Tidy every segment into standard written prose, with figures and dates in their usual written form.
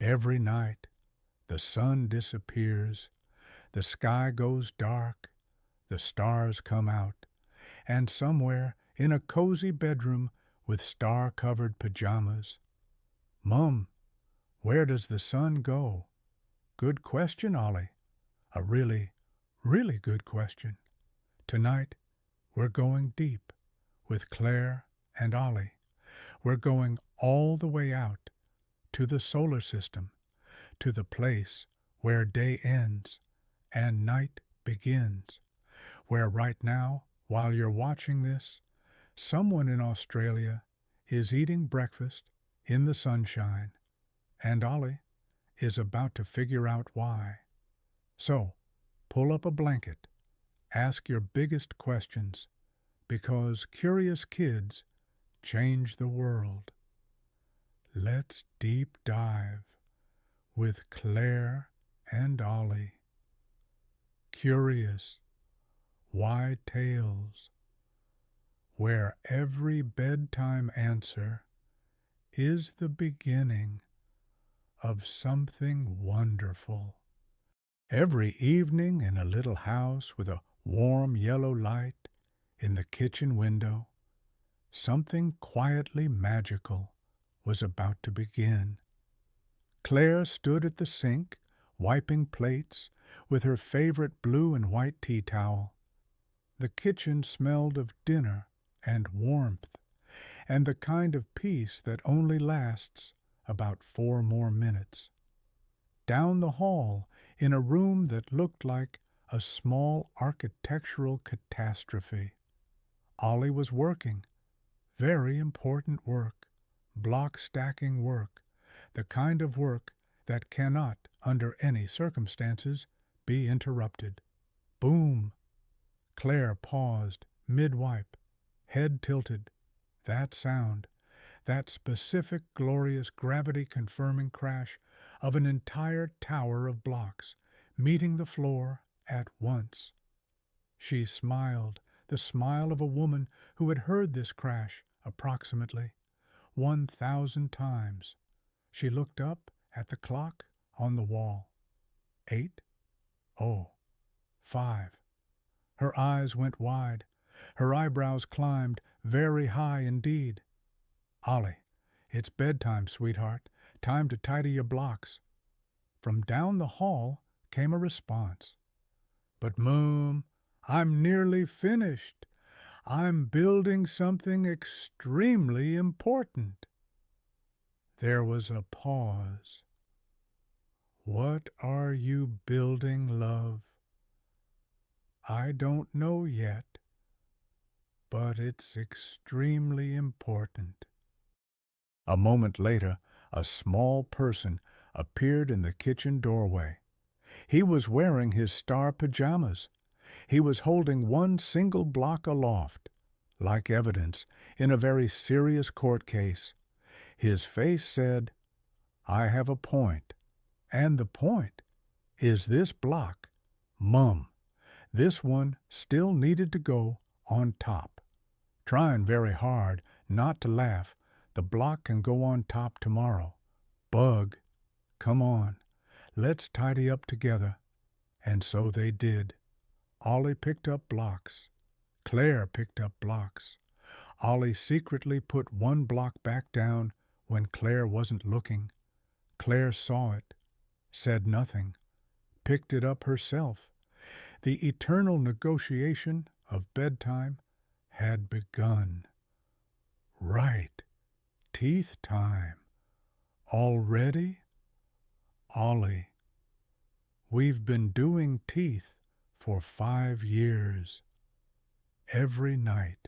Every night the sun disappears, the sky goes dark, the stars come out, and somewhere in a cozy bedroom with star-covered pajamas. Mum, where does the sun go? Good question, Ollie. A really, really good question. Tonight, we're going deep with Claire and Ollie. We're going all the way out to the solar system, to the place where day ends and night begins, where right now, while you're watching this, someone in Australia is eating breakfast in the sunshine, and Ollie is about to figure out why. So, pull up a blanket, ask your biggest questions, because curious kids change the world. Let's deep dive with Claire and Ollie. Curious Why Tales, where every bedtime answer is the beginning of something wonderful. Every evening in a little house with a warm yellow light in the kitchen window, something quietly magical was about to begin. Claire stood at the sink, wiping plates with her favorite blue and white tea towel. The kitchen smelled of dinner and warmth, and the kind of peace that only lasts about 4 more minutes. Down the hall, in a room that looked like a small architectural catastrophe, Ollie was working. Very important work, block-stacking work, the kind of work that cannot, under any circumstances, be interrupted. Boom! Claire paused, mid-wipe, head tilted. That sound, that specific glorious gravity-confirming crash of an entire tower of blocks, meeting the floor at once. She smiled, the smile of a woman who had heard this crash approximately 1,000 times. She looked up at the clock on the wall. 8, 5. Her eyes went wide. Her eyebrows climbed very high indeed. Ollie, it's bedtime, sweetheart. Time to tidy your blocks. From down the hall came a response. But, Mum, I'm nearly finished. I'm building something extremely important. There was a pause. What are you building, love? I don't know yet, but it's extremely important. A moment later, a small person appeared in the kitchen doorway. He was wearing his star pajamas. He was holding one single block aloft, like evidence in a very serious court case. His face said, I have a point, and the point is this block. Mum, this one still needed to go on top. Trying very hard not to laugh, the block can go on top tomorrow. Bug, come on, let's tidy up together. And so they did. Ollie picked up blocks. Claire picked up blocks. Ollie secretly put one block back down when Claire wasn't looking. Claire saw it, said nothing, picked it up herself. The eternal negotiation of bedtime had begun. Right, teeth time. Already? Ollie, we've been doing teeth for 5 years. Every night.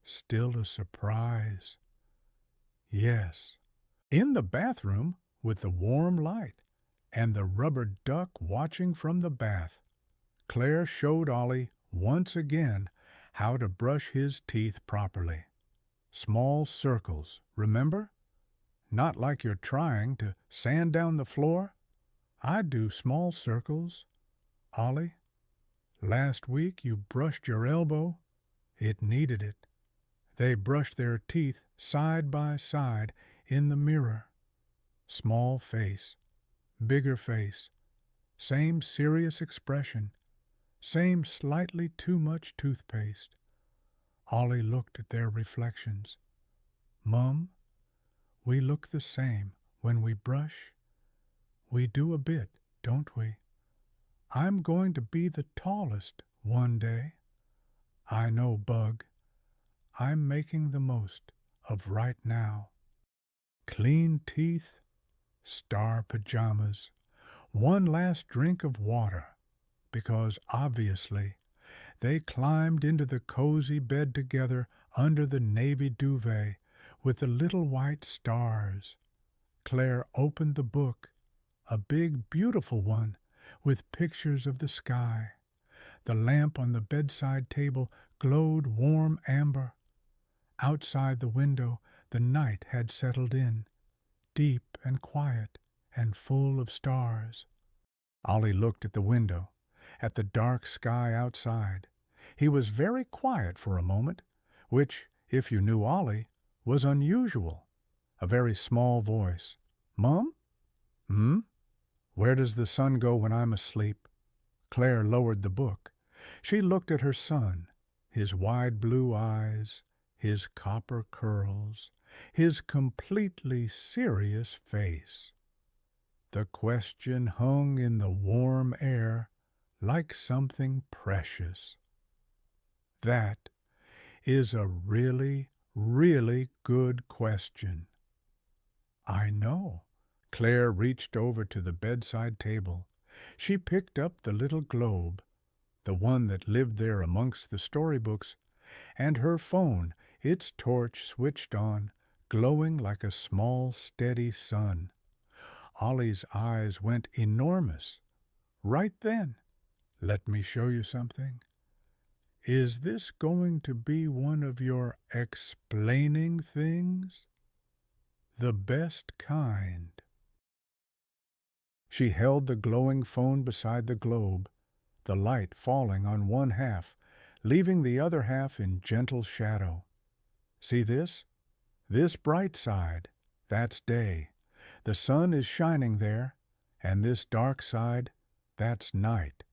Still a surprise. Yes, in the bathroom with the warm light and the rubber duck watching from the bath, Claire showed Ollie once again how to brush his teeth properly. Small circles, remember? Not like you're trying to sand down the floor. I do small circles. Ollie, last week you brushed your elbow. It needed it. They brushed their teeth side by side in the mirror. Small face, bigger face, same serious expression, same slightly too much toothpaste. Ollie looked at their reflections. Mum, we look the same when we brush. We do a bit, don't we? I'm going to be the tallest one day. I know, Bug. I'm making the most of right now. Clean teeth, star pajamas, one last drink of water, because obviously they climbed into the cozy bed together under the navy duvet with the little white stars. Claire opened the book, a big, beautiful one with pictures of the sky. The lamp on the bedside table glowed warm amber. Outside the window the night had settled in, deep and quiet and full of stars. Ollie looked at the window, at the dark sky outside. He was very quiet for a moment, which, if you knew Ollie, was unusual. A very small voice. Mum? Hmm? Where does the sun go when I'm asleep? Claire lowered the book. She looked at her son, his wide blue eyes, his copper curls, his completely serious face. The question hung in the warm air like something precious. That is a really, really good question. I know. Claire reached over to the bedside table. She picked up the little globe, the one that lived there amongst the storybooks, and her phone, its torch switched on, glowing like a small, steady sun. Ollie's eyes went enormous. Right then. Let me show you something. Is this going to be one of your explaining things? The best kind. She held the glowing phone beside the globe, the light falling on one half, leaving the other half in gentle shadow. See this? This bright side, that's day. The sun is shining there, and this dark side, that's night.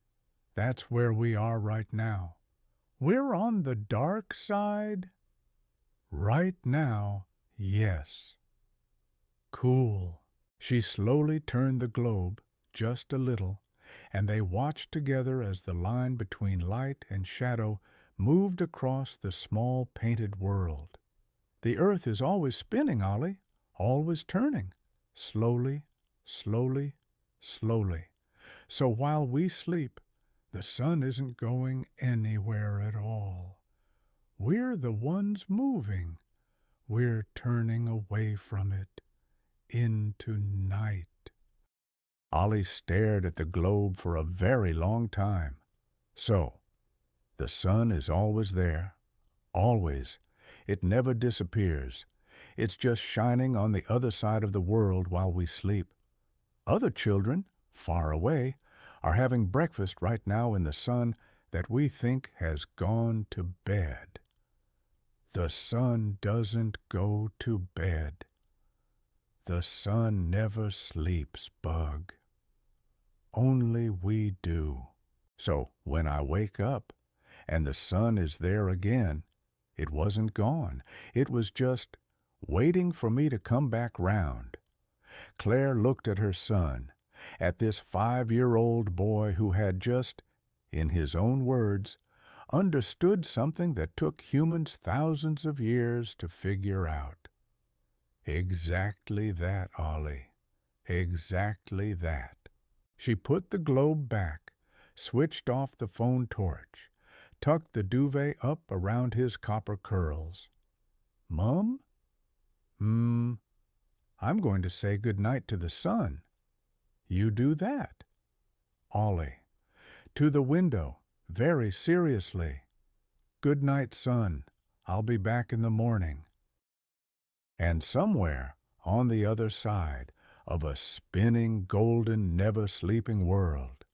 That's where we are right now. We're on the dark side? Right now, yes. Cool. She slowly turned the globe, just a little, and they watched together as the line between light and shadow moved across the small painted world. The earth is always spinning, Ollie, always turning, slowly, slowly, slowly. So while we sleep, the sun isn't going anywhere at all. We're the ones moving. We're turning away from it, into night. Ollie stared at the globe for a very long time. So, the sun is always there, always. It never disappears. It's just shining on the other side of the world while we sleep. Other children, far away, are having breakfast right now in the sun that we think has gone to bed. The sun doesn't go to bed. The sun never sleeps, Bug. Only we do. So when I wake up and the sun is there again, it wasn't gone. It was just waiting for me to come back round. Claire looked at her son, at this 5-year-old boy who had just, in his own words, understood something that took humans thousands of years to figure out. Exactly that, Ollie. Exactly that. She put the globe back, switched off the phone torch, tucked the duvet up around his copper curls. Mum? I'm going to say good night to the sun. You do that. Ollie. To the window, very seriously. Good night, sun. I'll be back in the morning. And somewhere on the other side of a spinning, golden, never-sleeping world,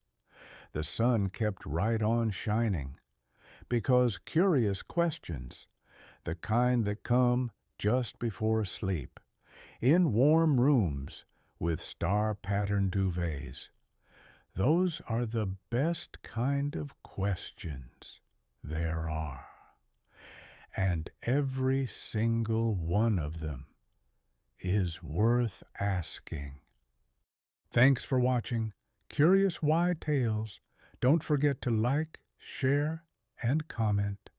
the sun kept right on shining, because curious questions, the kind that come just before sleep, in warm rooms with star-patterned duvets. Those are the best kind of questions there are. And every single one of them is worth asking. Thanks for watching Curious Why Tales. Don't forget to like, share, and comment.